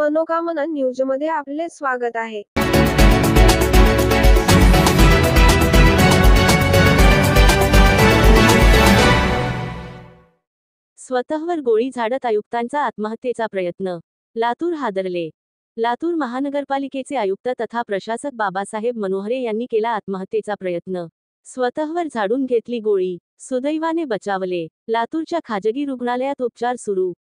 मनोकामना न्यूजमध्ये आपले स्वागत आहे. स्वतःवर गोळी झाडत आयुक्तांचा आत्महत्येचा प्रयत्न. लातूर हादरले. लातूर महानगरपालिकेचे आयुक्त तथा प्रशासक बाबासाहेब मनोहरे यांनी केला आत्महत्येचा प्रयत्न. स्वतःवर झाडून घेतली गोळी. सुदैवाने बचावले. लातूरच्या खाजगी रुग्णालयात उपचार सुरू.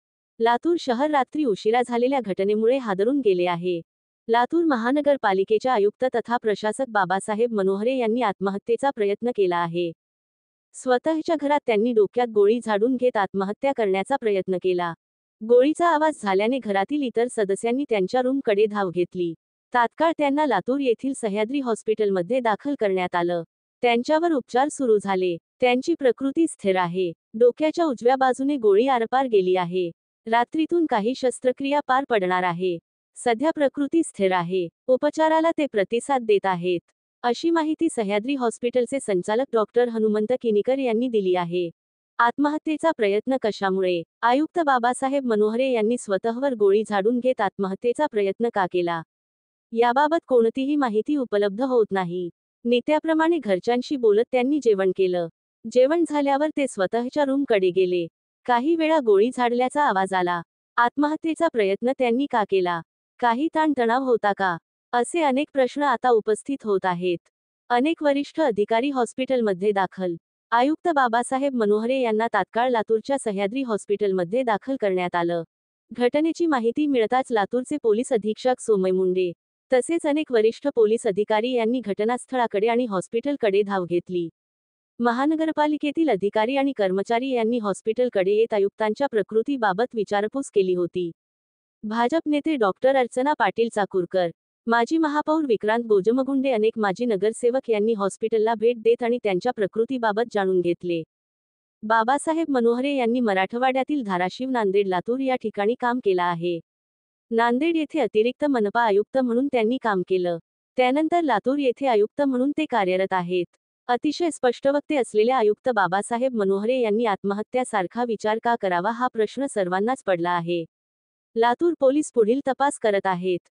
लातूर शहर रात्री उशिरा झालेल्या घटनेमुळे हादरून गेले आहे. लातूर महानगरपालिकेच्या आयुक्त तथा प्रशासक बाबासाहेब मनोहरे यांनी आत्महत्येचा प्रयत्न केला आहे. स्वतःच्या घरात त्यांनी डोक्यात गोळी झाडून घेत आत्महत्या करण्याचा प्रयत्न केला. गोळीचा आवाज झाल्याने घरातील इतर सदस्यांनी त्यांच्या रूमकडे धाव घेतली. तात्काळ त्यांना लातूर येथील सह्याद्री हॉस्पिटलमध्ये दाखल करण्यात आलं. त्यांच्यावर उपचार सुरू झाले. त्यांची प्रकृती स्थिर आहे. डोक्याच्या उजव्या बाजूने गोळी आरपार गेली आहे. रात्रीतून काही शस्त्रक्रिया पार पडणार आहे. सध्या प्रकृती स्थिर आहे. उपचाराला ते प्रतिसाद देत आहेत, अशी माहिती सह्याद्री हॉस्पिटलचे संचालक डॉक्टर हनुमंत किनीकर यांनी दिली आहे. आत्महत्येचा प्रयत्न कशामुळे? आयुक्त बाबासाहेब मनोहरे यांनी स्वतःवर गोळी झाडून घेत आत्महत्येचा प्रयत्न का केला, याबाबत कोणतीही माहिती उपलब्ध होत नाही. नित्याप्रमाणे घरच्यांशी बोलत त्यांनी जेवण केलं. जेवण झाल्यावर ते स्वतःच्या रूमकडे गेले. काही वेळा गोळी झाडल्याचा आवाज आला. आत्महत्येचा प्रयत्न त्यांनी का केला? काही ताणतणाव होता का? असे अनेक प्रश्न आता उपस्थित होत आहेत. अनेक वरिष्ठ अधिकारी हॉस्पिटलमध्ये दाखल. आयुक्त बाबासाहेब मनोहरे यांना तात्काळ लातूरच्या सह्याद्री हॉस्पिटलमध्ये दाखल करण्यात आलं. घटनेची माहिती मिळताच लातूरचे पोलीस अधीक्षक सोमय मुंडे तसेच अनेक वरिष्ठ पोलीस अधिकारी यांनी घटनास्थळाकडे आणि हॉस्पिटलकडे धाव घेतली. महानगरपालिकेतील अधिकारी आणि कर्मचारी यांनी हॉस्पिटलकडे येत आयुक्तांच्या प्रकृतीबाबत विचारपूस केली होती. भाजप नेते डॉक्टर अर्चना पाटील चाकूरकर, माजी महापौर विक्रांत गोजमगुंडे, अनेक माजी नगरसेवक यांनी हॉस्पिटलला भेट देत आणि त्यांच्या प्रकृतीबाबत जाणून घेतले. बाबासाहेब मनोहरे यांनी मराठवाड्यातील धाराशिव, नांदेड, लातूर या ठिकाणी काम केलं आहे. नांदेड येथे अतिरिक्त मनपा आयुक्त म्हणून त्यांनी काम केलं. त्यानंतर लातूर येथे आयुक्त म्हणून ते कार्यरत आहेत. अतिशय स्पष्टवक्ते असलेले आयुक्त बाबासाहेब मनोहरे यांनी आत्महत्यासारखा विचार का करावा, हा प्रश्न सर्वांनाच पडला आहे. लातूर पोलीस पुढील तपास करत आहेत.